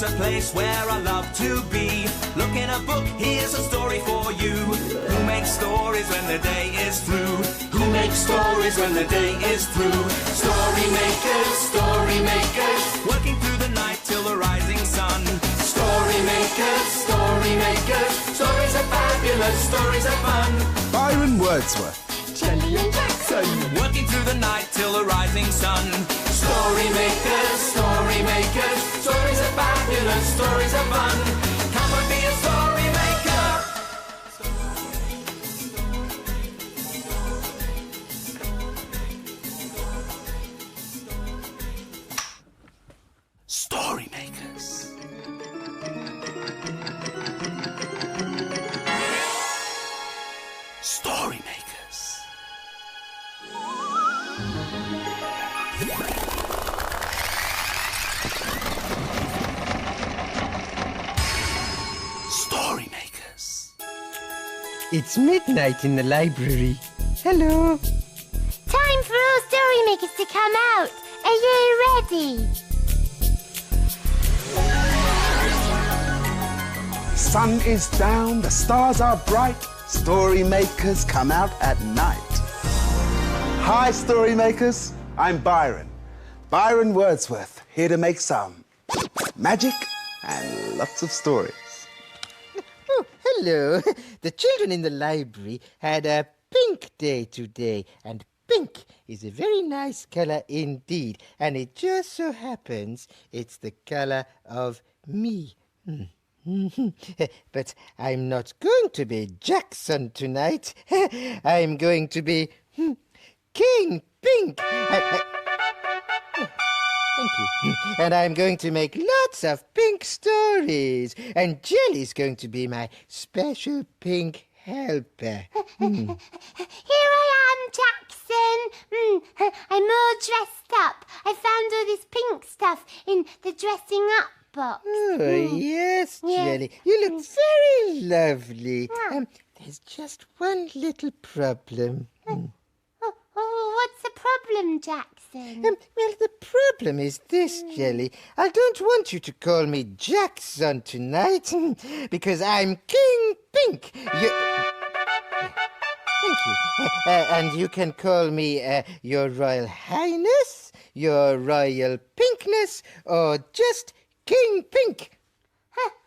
a place where I love to be. Look in a book, here's a story for you. Who makes stories when the day is through? Who makes stories when the day is through? Story makers, working through the night till the rising sun. Story makers, stories are fabulous, stories are fun. Byron Wordsworth. Jelly and Jackson, working through the night till the rising sun. Story makers, stories are fabulous, stories are fun. Come and be a story maker. Story makers. Story makers. Story makers. It's midnight in the library. Hello. time for all story makers to come out. Are you ready? Sun is down, the stars are bright. Story makers come out at night. Hi, story makers. I'm Byron. Byron Wordsworth, here to make some magic and lots of stories. Oh, hello. The children in the library had a pink day today, and pink is a very nice colour indeed, and it just so happens it's the colour of me. But I'm not going to be Jackson tonight. I'm going to be King Pink. Thank you. And I'm going to make lots of pink stories. And Jelly's going to be my special pink helper. Here I am, Jackson. I'm all dressed up. I found all this pink stuff in the dressing up box. Oh, yes, Yeah. Jelly. You look very lovely. There's just one little problem. Oh, what's the problem, Jackson? Well, the problem is this, Jelly. I don't want you to call me Jackson tonight, because I'm King Pink. Thank you. And you can call me Your Royal Highness, Your Royal Pinkness, or just King Pink.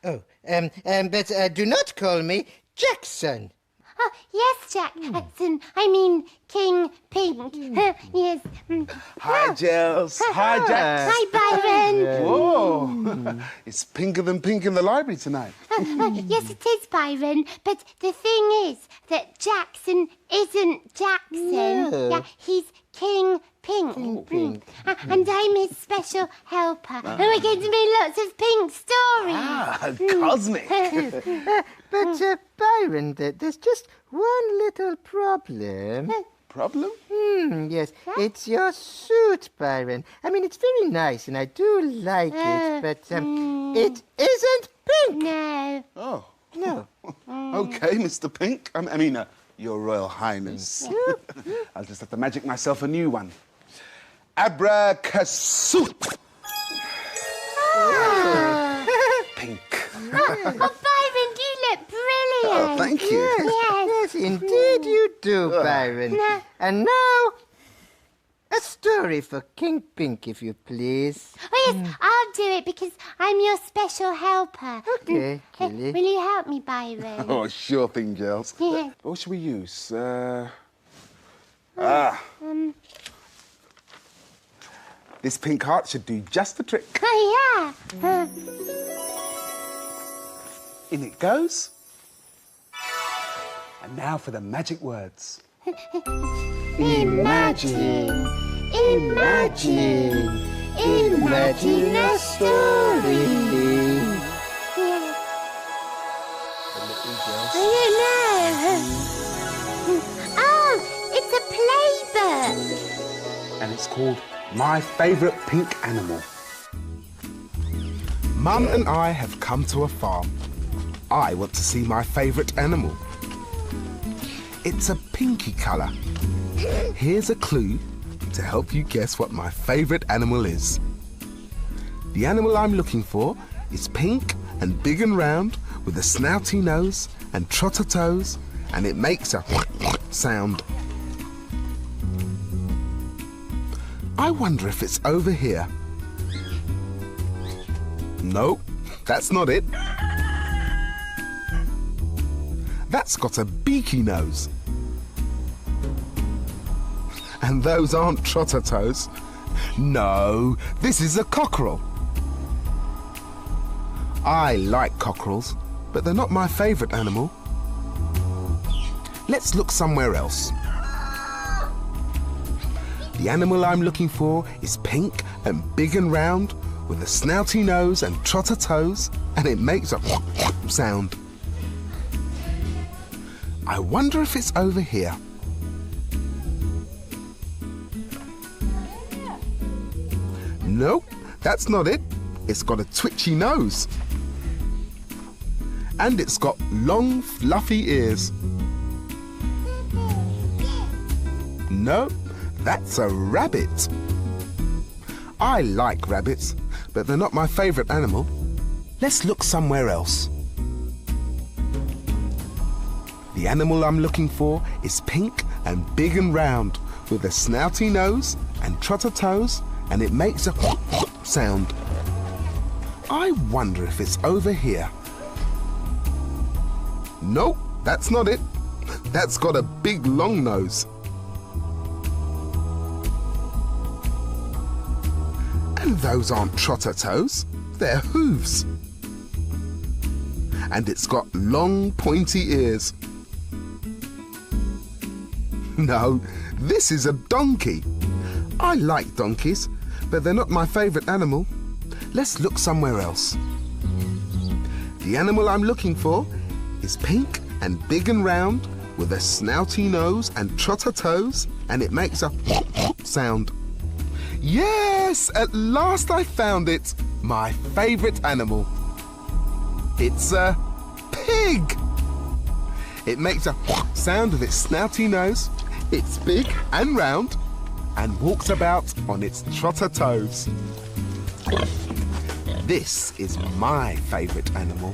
Oh, but do not call me Jackson. Oh, yes, Jackson. I mean, King Pink. Yes. Hi, Gels. Hi, Jax. Hi, Byron. Whoa. It's pinker than pink in the library tonight. Yes, it is, Byron. But the thing is that Jackson isn't Jackson. No. Yeah, he's King Pink. And I'm his special helper. And we're going to make lots of pink stories. Ah, cosmic. But, Byron, there's just one little problem. Problem? Yes, it's your suit, Byron. I mean, it's very nice, and I do like it, but it isn't pink. No. Oh. No. Okay, Mr. Pink. I mean, Your Royal Highness. I'll just have to magic myself a new one. Abracasuit. Pink. Oh, Byron, you look brilliant. Oh, thank you. Yes. Yes, indeed you do, Byron. And now, a story for King Pink, if you please. Oh, yes, I'll do it because I'm your special helper. Okay, Kelly. Will you help me, Byron? Oh, sure thing, Gels. Yeah. What should we use? This pink heart should do just the trick. Oh, yeah. In it goes. And now for the magic words. Imagine, imagine, imagine a story. Yeah. I don't know. Oh, it's a playbook. And it's called My Favourite Pink Animal. Mum and I have come to a farm. I want to see my favourite animal. It's a pinky colour. Here's a clue to help you guess what my favourite animal is. The animal I'm looking for is pink and big and round with a snouty nose and trotter toes, and it makes a sound. I wonder if it's over here. No, that's not it. That's got a beaky nose. And those aren't trotter toes. No, this is a cockerel. I like cockerels, but they're not my favourite animal. Let's look somewhere else. The animal I'm looking for is pink and big and round with a snouty nose and trotter toes, and it makes a sound. I wonder if it's over here. Nope, that's not it. It's got a twitchy nose. And it's got long, fluffy ears. No, that's a rabbit. I like rabbits, but they're not my favourite animal. Let's look somewhere else. The animal I'm looking for is pink and big and round with a snouty nose and trotter toes, and it makes a sound. I wonder if it's over here. Nope, that's not it. That's got a big long nose. And those aren't trotter toes, they're hooves. And it's got long pointy ears. No, this is a donkey. I like donkeys, but they're not my favourite animal. Let's look somewhere else. The animal I'm looking for is pink and big and round with a snouty nose and trotter toes, and it makes a sound. Yes, at last I found it. My favourite animal. It's a pig. It makes a sound with its snouty nose. It's big and round and walks about on its trotter toes. This is my favourite animal.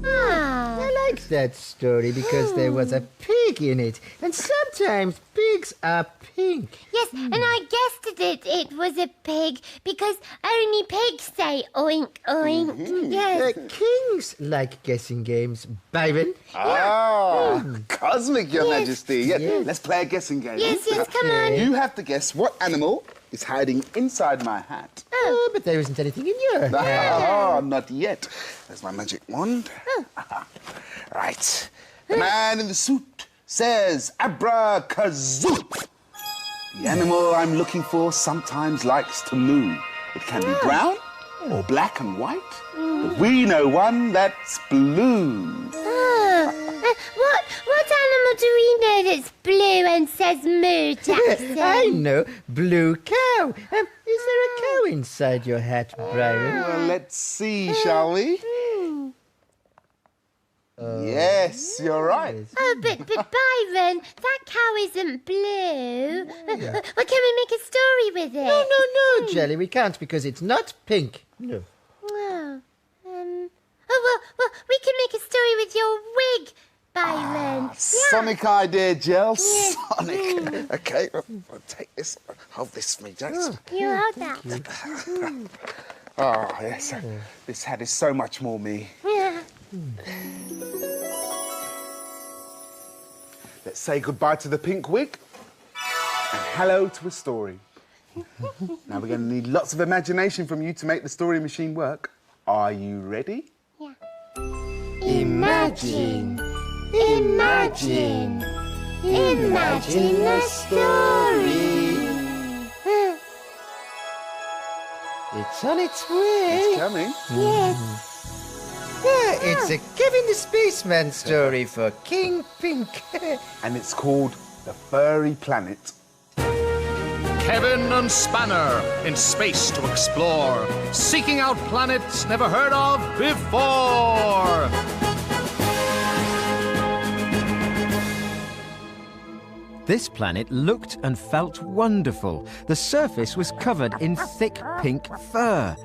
I like that story because there was a pig in it, and sometimes pigs are pink. Yes, and I guessed it was a pig because only pigs say oink, oink. Yes. Kings like guessing games, Byron. Cosmic, Your Majesty. Yeah, let's play a guessing game. Yes, come on. You have to guess what animal is hiding inside my hat. Oh, but there isn't anything in your hat. Not yet. There's my magic wand. Right. The man in the suit says abracazoo. The animal I'm looking for sometimes likes to moo. It can be brown or black and white, but we know one that's blue. What animal do we know that's blue and says moo, Jackson? I know, blue cow. Is there a cow inside your hat, Byron? Well, let's see, shall we? Yes, you're right. Oh, but Byron, that cow isn't blue. Well, can we make a story with it? No, Jelly, we can't because it's not pink. No. Well, we can make a story with your wig, Byron. Sonic idea, Gel. Sonic. Okay, I'll take this. Hold this for me, Jackson. You hold that. Oh, yes. This hat is so much more me. Yeah. Let's say goodbye to the pink wig and hello to a story. Now we're going to need lots of imagination from you to make the story machine work. Are you ready? Yeah. Imagine. Imagine a story. It's on its way. It's coming. Yes. It's a Kevin the Spaceman story for King Pink. And it's called The Furry Planet. Kevin and Spanner in space to explore, seeking out planets never heard of before. This planet looked and felt wonderful. The surface was covered in thick pink fur.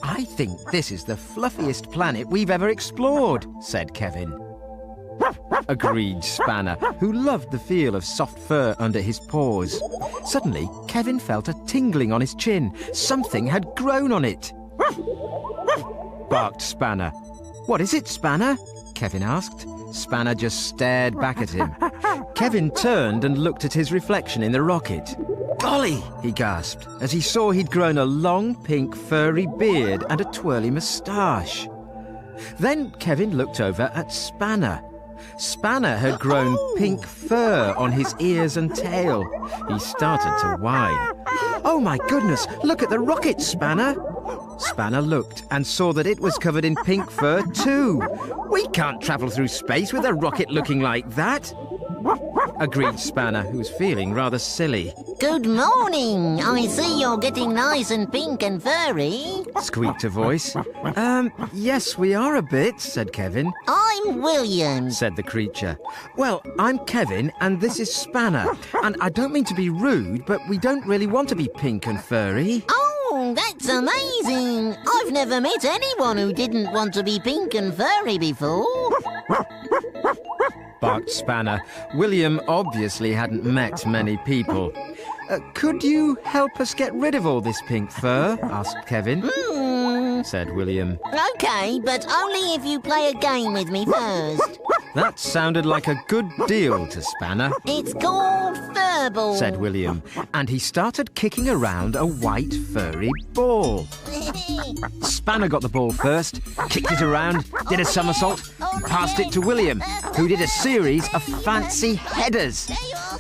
I think this is the fluffiest planet we've ever explored, said Kevin. Agreed Spanner, who loved the feel of soft fur under his paws. Suddenly, Kevin felt a tingling on his chin. Something had grown on it. Barked Spanner. What is it, Spanner? Kevin asked. Spanner just stared back at him. Kevin turned and looked at his reflection in the rocket. Golly, he gasped, as he saw he'd grown a long pink furry beard and a twirly moustache. Then Kevin looked over at Spanner. Spanner had grown pink fur on his ears and tail. He started to whine. Oh my goodness, look at the rocket, Spanner! Spanner looked and saw that it was covered in pink fur too. We can't travel through space with a rocket looking like that. Agreed Spanner, who was feeling rather silly. Good morning. I see you're getting nice and pink and furry. Squeaked a voice. Yes, we are a bit, said Kevin. I'm William, said the creature. Well, I'm Kevin and this is Spanner. And I don't mean to be rude, but we don't really want to be pink and furry. Oh, that's amazing. I've never met anyone who didn't want to be pink and furry before. Barked Spanner. William obviously hadn't met many people. Could you help us get rid of all this pink fur? Asked Kevin. Said William. Okay, but only if you play a game with me first. That sounded like a good deal to Spanner. It's called Furball, said William, and he started kicking around a white furry ball. Spanner got the ball first, kicked it around, did a somersault, and passed it to William, who did a series of fancy headers.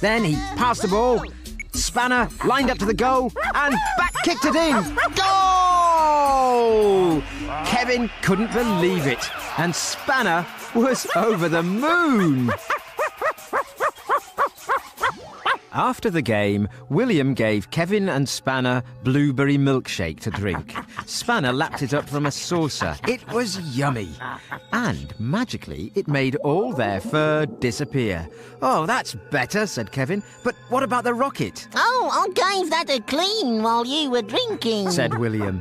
Then he passed the ball, Spanner lined up to the goal, and back kicked it in. Goal! Kevin couldn't believe it, and Spanner was over the moon. After the game, William gave Kevin and Spanner blueberry milkshake to drink. Spanner lapped it up from a saucer. It was yummy. And, magically, it made all their fur disappear. Oh, that's better, said Kevin. But what about the rocket? Oh, I gave that a clean while you were drinking, said William.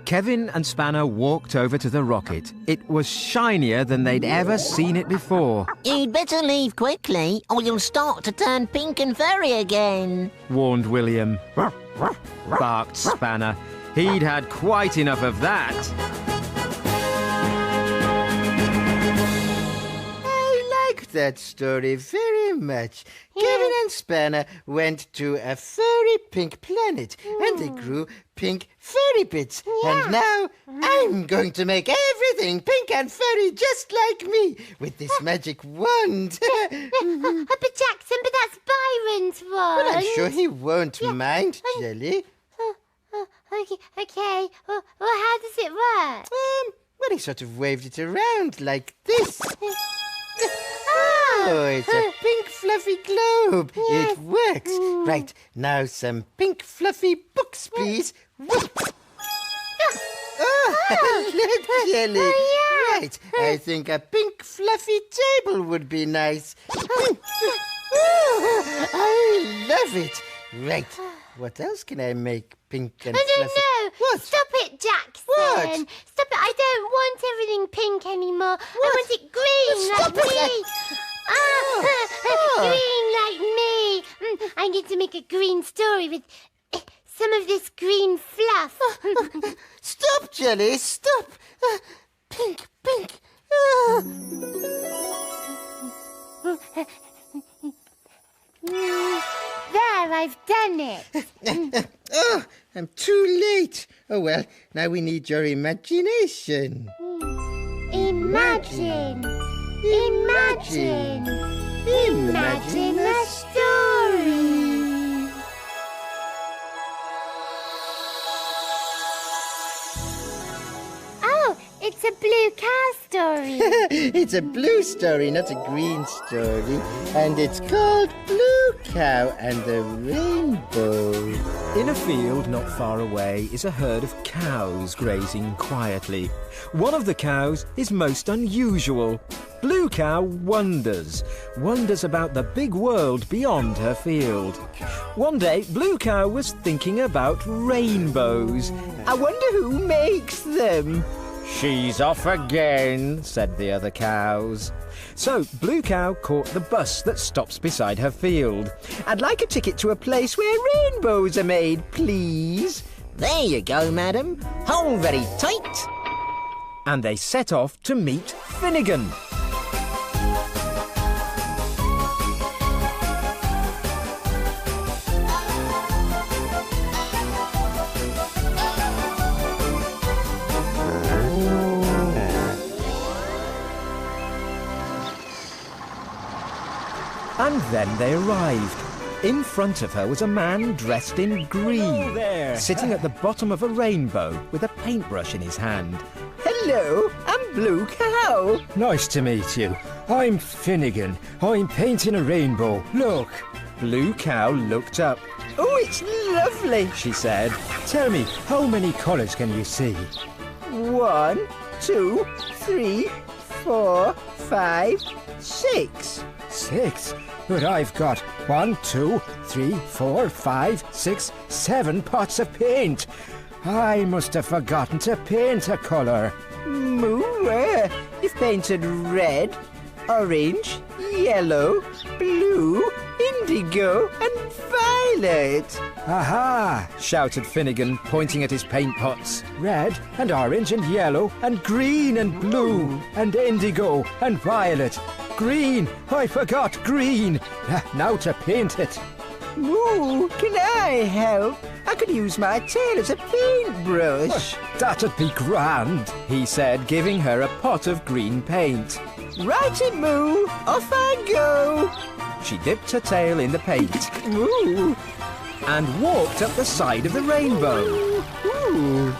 Kevin and Spanner walked over to the rocket. It was shinier than they'd ever seen it before. You'd better leave quickly, or you'll start to turn pink and furry again, warned William. Barked Spanner. He'd had quite enough of that. I like that story very much. Kevin and Spanner went to a furry pink planet and they grew pink furry bits. And now I'm going to make everything pink and furry just like me with this magic wand. But Jackson, but that's Byron's wand. Well, I'm sure he won't mind, Jelly. Okay. Well, how does it work? Well, he sort of waved it around like this. Oh, it's a pink fluffy globe. Yes. It works. Right, now some pink fluffy books, please. Whoop. Oh, look, Jelly. Right, I think a pink fluffy table would be nice. Oh, I love it. Right, what else can I make pink and fluffy? No. What? Stop it, Jackson. What? Stop it. I don't want everything pink anymore. What? I want it green Stop like it. me. Green like me. I need to make a green story with some of this green fluff. Stop, Jelly, stop. Pink. There, I've done it. Oh, I'm too late. Oh, well, now we need your imagination. Imagine a story. Oh, it's a blue cow story. It's a blue story, not a green story. And it's called Blue Cow and the Rainbow. In a field not far away is a herd of cows grazing quietly. One of the cows is most unusual. Blue Cow wonders about the big world beyond her field. One day, Blue Cow was thinking about rainbows. I wonder who makes them. She's off again, said the other cows. So Blue Cow caught the bus that stops beside her field. I'd like a ticket to a place where rainbows are made, please. There you go, madam. Hold very tight. And they set off to meet Finnegan. And then they arrived. In front of her was a man dressed in green, sitting at the bottom of a rainbow with a paintbrush in his hand. Hello, I'm Blue Cow. Nice to meet you. I'm Finnegan. I'm painting a rainbow. Look. Blue Cow looked up. Oh, it's lovely, she said. Tell me, how many colours can you see? 1, 2, 3, 4, 5, 6. 6? But I've got 1, 2, 3, 4, 5, 6, 7 pots of paint. I must have forgotten to paint a colour. Moo, you've painted red, orange, yellow, blue, indigo and violet. Aha! Shouted Finnegan, pointing at his paint pots. Red and orange and yellow and green and blue and indigo and violet. Green! I forgot green! Now to paint it. Moo, can I help? I could use my tail as a paintbrush. That'd be grand, he said, giving her a pot of green paint. Righty, Moo, off I go. She dipped her tail in the paint. Moo. And walked up the side of the rainbow. Ooh.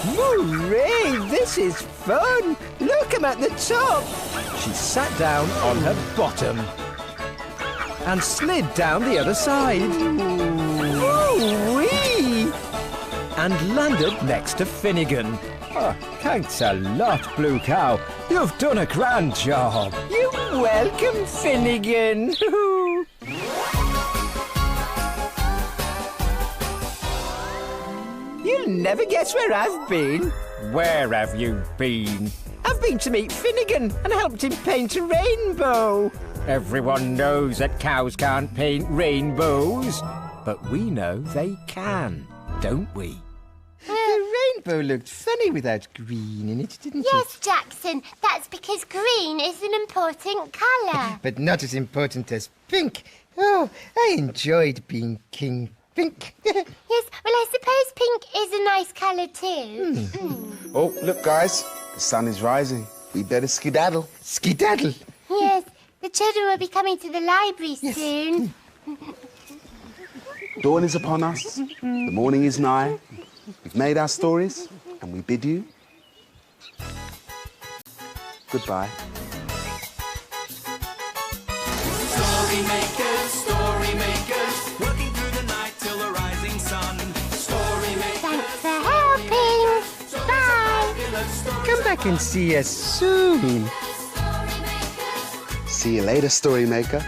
Hooray, this is fun. Look, I'm at the top. She sat down on her bottom and slid down the other side. Ooh-wee. And landed next to Finnegan. Oh, thanks a lot, Blue Cow. You've done a grand job. You're welcome, Finnegan. You'll never guess where I've been. Where have you been? I've been to meet Finnegan and helped him paint a rainbow. Everyone knows that cows can't paint rainbows. But we know they can, don't we? The rainbow looked funny without green in it, didn't it? Yes, Jackson, that's because green is an important colour. But not as important as pink. Oh, I enjoyed being King Pink. Yes, well, I suppose pink is a nice colour too. Oh, look, guys. The sun is rising. We better skedaddle. Skedaddle? Yes, the children will be coming to the library soon. Dawn is upon us. The morning is nigh. We've made our stories, and we bid you goodbye. Story makers, working through the night till the rising sun. Story makers. Thanks for helping. Bye. Come back and see us soon. See you later, Story Maker.